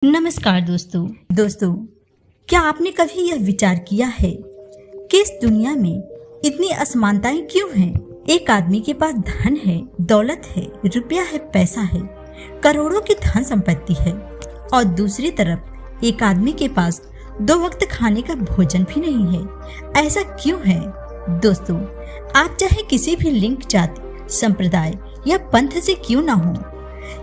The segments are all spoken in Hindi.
नमस्कार दोस्तों, क्या आपने कभी यह विचार किया है कि इस दुनिया में इतनी असमानताएं क्यों हैं? एक आदमी के पास धन है, दौलत है, रुपया है, पैसा है, करोड़ों की धन संपत्ति है और दूसरी तरफ एक आदमी के पास 2 वक्त खाने का भोजन भी नहीं है। ऐसा क्यों है? दोस्तों, आप चाहे किसी भी लिंग, जाति, संप्रदाय या पंथ से क्यों ना हो,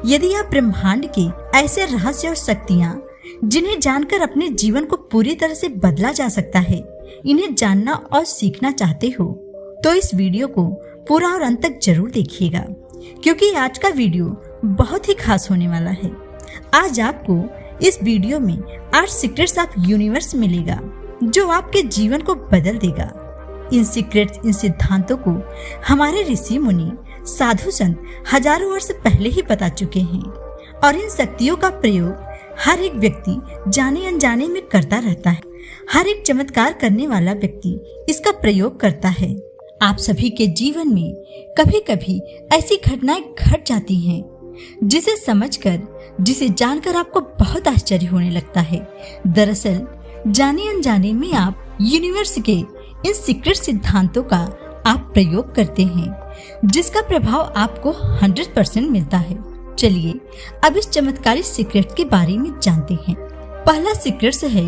यदि आप ब्रह्मांड के ऐसे रहस्य और शक्तियाँ जिन्हें जानकर अपने जीवन को पूरी तरह से बदला जा सकता है, इन्हें जानना और सीखना चाहते हो तो इस वीडियो को पूरा और अंत तक जरूर देखिएगा, क्योंकि आज का वीडियो बहुत ही खास होने वाला है। आज आपको इस वीडियो में 8 सीक्रेट्स ऑफ यूनिवर्स मिलेगा जो आपके जीवन को बदल देगा। इन सीक्रेट्स, इन सिद्धांतों को हमारे ऋषि मुनि, साधु संत हजारों वर्ष पहले ही बता चुके हैं और इन शक्तियों का प्रयोग हर एक व्यक्ति जाने अनजाने में करता रहता है। हर एक चमत्कार करने वाला व्यक्ति इसका प्रयोग करता है। आप सभी के जीवन में कभी कभी ऐसी घटनाएं घट जाती हैं जिसे समझकर, जिसे जानकर आपको बहुत आश्चर्य होने लगता है। दरअसल जाने अनजाने में आप यूनिवर्स के इन सीक्रेट सिद्धांतों का आप प्रयोग करते हैं जिसका प्रभाव आपको 100% मिलता है। चलिए अब इस चमत्कारी सीक्रेट के बारे में जानते हैं। पहला सीक्रेट है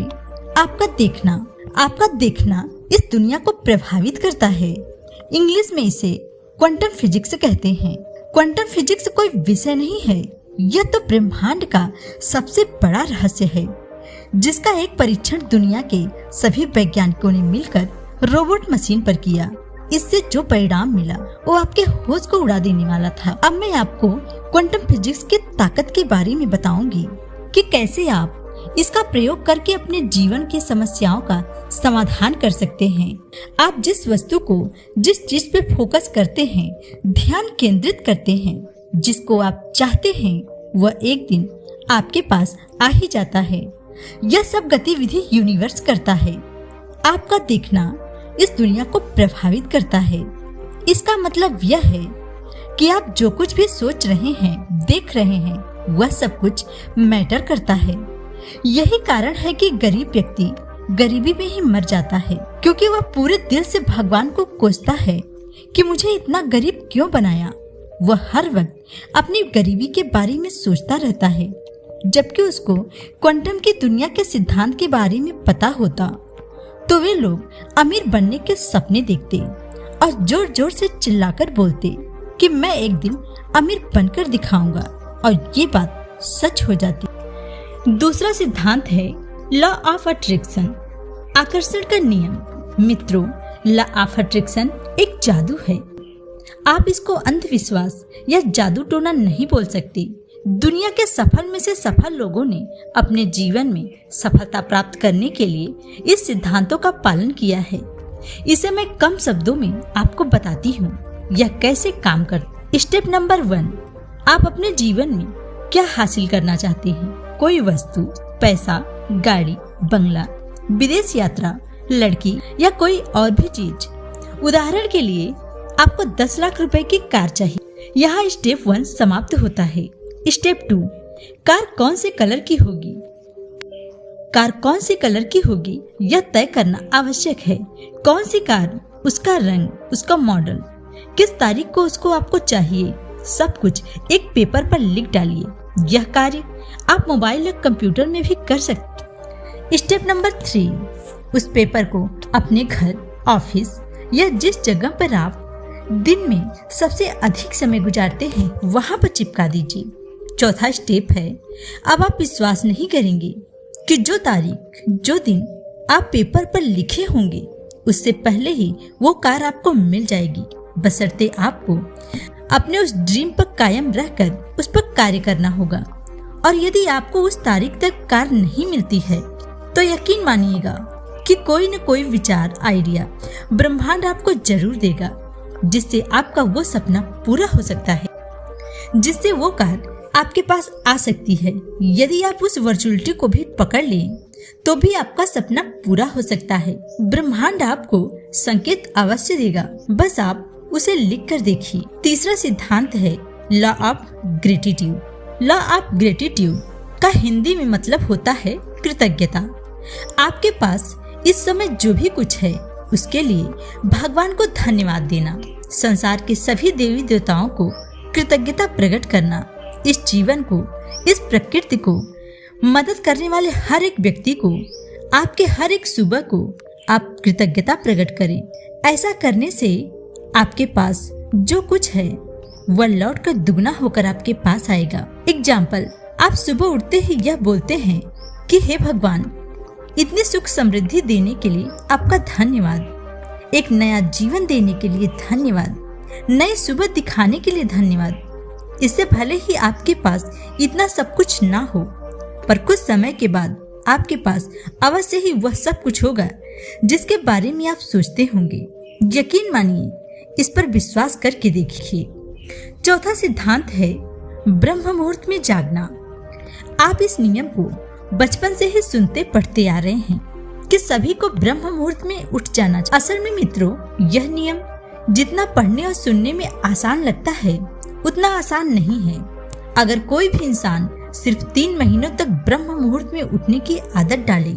आपका देखना। आपका देखना इस दुनिया को प्रभावित करता है। इंग्लिश में इसे क्वांटम फिजिक्स कहते हैं। क्वांटम फिजिक्स कोई विषय नहीं है, यह तो ब्रह्मांड का सबसे बड़ा रहस्य है जिसका एक परीक्षण दुनिया के सभी वैज्ञानिकों ने मिलकर रोबोट मशीन पर किया। इससे जो परिणाम मिला वो आपके होश को उड़ा देने वाला था। अब मैं आपको क्वांटम फिजिक्स की ताकत के बारे में बताऊंगी कि कैसे आप इसका प्रयोग करके अपने जीवन की समस्याओं का समाधान कर सकते हैं। आप जिस वस्तु को, जिस चीज पे फोकस करते हैं, ध्यान केंद्रित करते हैं, जिसको आप चाहते हैं, वह एक दिन आपके पास आ ही जाता है। यह सब गतिविधि यूनिवर्स करता है। आपका देखना इस दुनिया को प्रभावित करता है। इसका मतलब यह है कि आप जो कुछ भी सोच रहे हैं, देख रहे हैं, वह सब कुछ मैटर करता है। यही कारण है कि गरीब व्यक्ति गरीबी में ही मर जाता है, क्योंकि वह पूरे दिल से भगवान को कोसता है कि मुझे इतना गरीब क्यों बनाया। वह हर वक्त अपनी गरीबी के बारे में सोचता रहता है, जबकि उसको क्वांटम की दुनिया के सिद्धांत के बारे में पता होता तो वे लोग अमीर बनने के सपने देखते और जोर जोर से चिल्लाकर बोलते कि मैं एक दिन अमीर बनकर दिखाऊंगा, और ये बात सच हो जाती। दूसरा सिद्धांत है लॉ ऑफ अट्रैक्शन, आकर्षण का नियम। मित्रों, लॉ ऑफ अट्रैक्शन एक जादू है। आप इसको अंधविश्वास या जादू टोना नहीं बोल सकते। दुनिया के सफल में से सफल लोगों ने अपने जीवन में सफलता प्राप्त करने के लिए इस सिद्धांतों का पालन किया है। इसे मैं कम शब्दों में आपको बताती हूँ यह कैसे काम करता। स्टेप नंबर 1, आप अपने जीवन में क्या हासिल करना चाहते हैं? कोई वस्तु, पैसा, गाड़ी, बंगला, विदेश यात्रा, लड़की या कोई और भी चीज। उदाहरण के लिए आपको 10 लाख रुपए की कार चाहिए। यहाँ स्टेप 1 समाप्त होता है। स्टेप 2, कार कौन से कलर की होगी? कार कौन सी कलर की होगी यह तय करना आवश्यक है। कौन सी कार, उसका रंग, उसका मॉडल, किस तारीख को उसको आपको चाहिए, सब कुछ एक पेपर पर लिख डालिए। यह कार्य आप मोबाइल या कंप्यूटर में भी कर सकते। स्टेप नंबर 3, उस पेपर को अपने घर, ऑफिस या जिस जगह पर आप दिन में सबसे अधिक समय गुजारते हैं वहां पर चिपका दीजिए। चौथा स्टेप है, अब आप विश्वास नहीं करेंगे कि जो तारीख, जो दिन आप पेपर पर लिखे होंगे उससे पहले ही वो कार आपको मिल जाएगी, बशर्ते आपको अपने उस ड्रीम पर कायम रहकर उस पर कार्य करना होगा। और यदि आपको उस तारीख तक कार नहीं मिलती है तो यकीन मानिएगा कि कोई न कोई विचार, आइडिया ब्रह्मांड आपको जरूर देगा जिससे आपका वो सपना पूरा हो सकता है, जिससे वो कार आपके पास आ सकती है। यदि आप उस वर्चुअलिटी को भी पकड़ लें तो भी आपका सपना पूरा हो सकता है। ब्रह्मांड आपको संकेत अवश्य देगा, बस आप उसे लिख कर देखिए। तीसरा सिद्धांत है law of gratitude. Law of gratitude का हिंदी में मतलब होता है कृतज्ञता। आपके पास इस समय जो भी कुछ है उसके लिए भगवान को धन्यवाद देना, संसार के सभी देवी देवताओं को कृतज्ञता प्रकट करना, इस जीवन को, इस प्रकृति को, मदद करने वाले हर एक व्यक्ति को, आपके हर एक सुबह को आप कृतज्ञता प्रकट करें। ऐसा करने से आपके पास जो कुछ है वह लौट कर दुगना होकर आपके पास आएगा। एग्जाम्पल, आप सुबह उठते ही यह बोलते हैं कि हे भगवान, इतनी सुख समृद्धि देने के लिए आपका धन्यवाद, एक नया जीवन देने के लिए धन्यवाद, नई सुबह दिखाने के लिए धन्यवाद। इससे भले ही आपके पास इतना सब कुछ ना हो, पर कुछ समय के बाद आपके पास अवश्य ही वह सब कुछ होगा जिसके बारे में आप सोचते होंगे। यकीन मानिए, इस पर विश्वास करके देखिए। चौथा सिद्धांत है ब्रह्म मुहूर्त में जागना। आप इस नियम को बचपन से ही सुनते पढ़ते आ रहे हैं कि सभी को ब्रह्म मुहूर्त में उठ जाना चाहिए। असल में मित्रों, यह नियम जितना पढ़ने और सुनने में आसान लगता है उतना आसान नहीं है। अगर कोई भी इंसान सिर्फ 3 महीनों तक ब्रह्म मुहूर्त में उठने की आदत डाले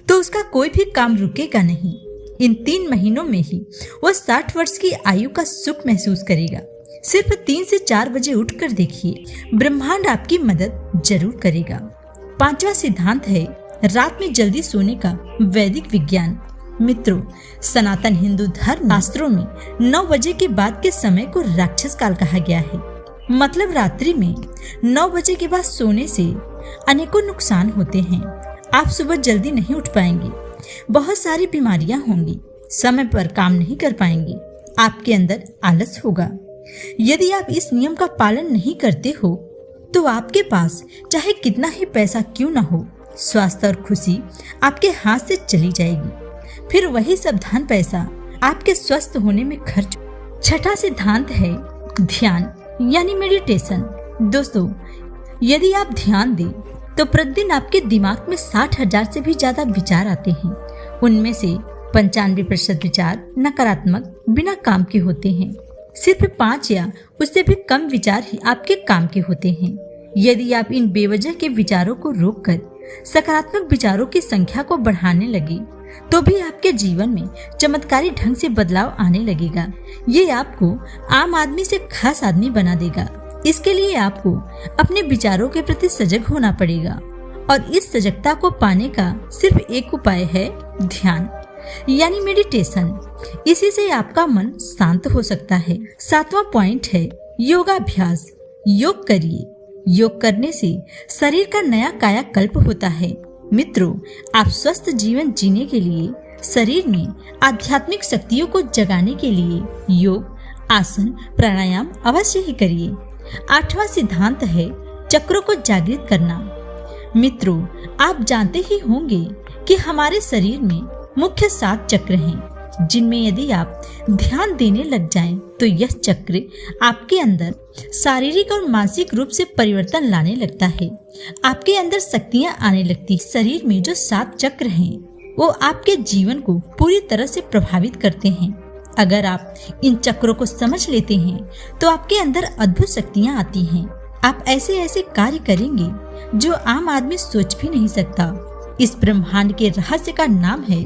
तो उसका कोई भी काम रुकेगा नहीं। इन 3 महीनों में ही वह 60 वर्ष की आयु का सुख महसूस करेगा। सिर्फ 3 से 4 बजे उठकर देखिए, ब्रह्मांड आपकी मदद जरूर करेगा। 5वां सिद्धांत है रात में जल्दी सोने का वैदिक विज्ञान। मित्रों, सनातन हिंदू धर्म शास्त्रों में 9 बजे के बाद के समय को राक्षस काल कहा गया है। मतलब रात्रि में 9 बजे के बाद सोने से अनेकों नुकसान होते हैं। आप सुबह जल्दी नहीं उठ पाएंगे, बहुत सारी बीमारियां होंगी, समय पर काम नहीं कर पाएंगे, आपके अंदर आलस होगा। यदि आप इस नियम का पालन नहीं करते हो तो आपके पास चाहे कितना ही पैसा क्यों न हो, स्वास्थ्य और खुशी आपके हाथ से चली जाएगी। फिर वही सब धन पैसा आपके स्वस्थ होने में खर्च। 6वां सिद्धांत है ध्यान यानी मेडिटेशन। दोस्तों, यदि आप ध्यान दें तो प्रतिदिन आपके दिमाग में 60,000 से भी ज्यादा विचार आते हैं। उनमें से 95% विचार नकारात्मक बिना काम के होते हैं। सिर्फ 5 या उससे भी कम विचार ही आपके काम के होते हैं। यदि आप इन बेवजह के विचारों को रोककर सकारात्मक विचारों की संख्या को बढ़ाने लगे तो भी आपके जीवन में चमत्कारी ढंग से बदलाव आने लगेगा। ये आपको आम आदमी से खास आदमी बना देगा। इसके लिए आपको अपने विचारों के प्रति सजग होना पड़ेगा और इस सजगता को पाने का सिर्फ एक उपाय है ध्यान यानी मेडिटेशन। इसी से आपका मन शांत हो सकता है। 7वां पॉइंट है योगाभ्यास। योग करिए। योग करने से शरीर का नया कायाकल्प होता है। मित्रों, आप स्वस्थ जीवन जीने के लिए शरीर में आध्यात्मिक शक्तियों को जगाने के लिए योग, आसन, प्राणायाम अवश्य ही करिए। 8वां सिद्धांत है चक्रों को जागृत करना। मित्रों, आप जानते ही होंगे कि हमारे शरीर में मुख्य 7 चक्र हैं, जिनमें यदि आप ध्यान देने लग जाएं, तो यह चक्र आपके अंदर शारीरिक और मानसिक रूप से परिवर्तन लाने लगता है। आपके अंदर शक्तियां आने लगती। शरीर में जो 7 चक्र हैं, वो आपके जीवन को पूरी तरह से प्रभावित करते हैं। अगर आप इन चक्रों को समझ लेते हैं तो आपके अंदर अद्भुत शक्तियां आती हैं। आप ऐसे ऐसे कार्य करेंगे जो आम आदमी सोच भी नहीं सकता। इस ब्रह्मांड के रहस्य का नाम है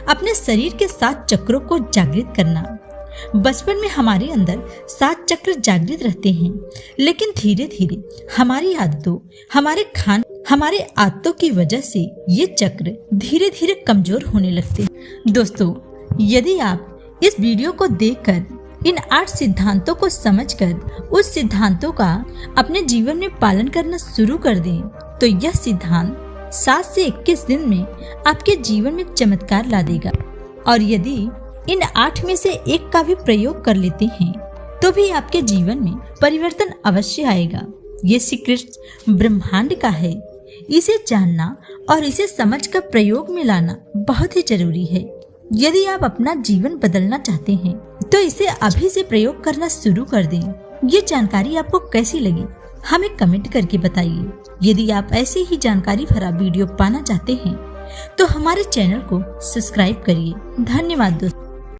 अपने शरीर के 7 चक्रों को जागृत करना। बचपन में हमारे अंदर 7 चक्र जागृत रहते हैं, लेकिन धीरे धीरे हमारी आदतों, हमारे आदतों की वजह से ये चक्र धीरे धीरे कमजोर होने लगते हैं। दोस्तों, यदि आप इस वीडियो को देखकर इन 8 सिद्धांतों को समझकर उस सिद्धांतों का अपने जीवन में पालन करना शुरू कर दें, तो यह सिद्धांत 7 से 21 दिन में आपके जीवन में चमत्कार ला देगा। और यदि इन 8 में से एक का भी प्रयोग कर लेते हैं तो भी आपके जीवन में परिवर्तन अवश्य आएगा। ये सीक्रेट ब्रह्मांड का है। इसे जानना और इसे समझकर प्रयोग में लाना बहुत ही जरूरी है। यदि आप अपना जीवन बदलना चाहते हैं तो इसे अभी से प्रयोग करना शुरू कर दें। ये जानकारी आपको कैसी लगी, हमें कमेंट करके बताइए। यदि आप ऐसे ही जानकारी भरा वीडियो पाना चाहते हैं तो हमारे चैनल को सब्सक्राइब करिए। धन्यवाद दोस्तों।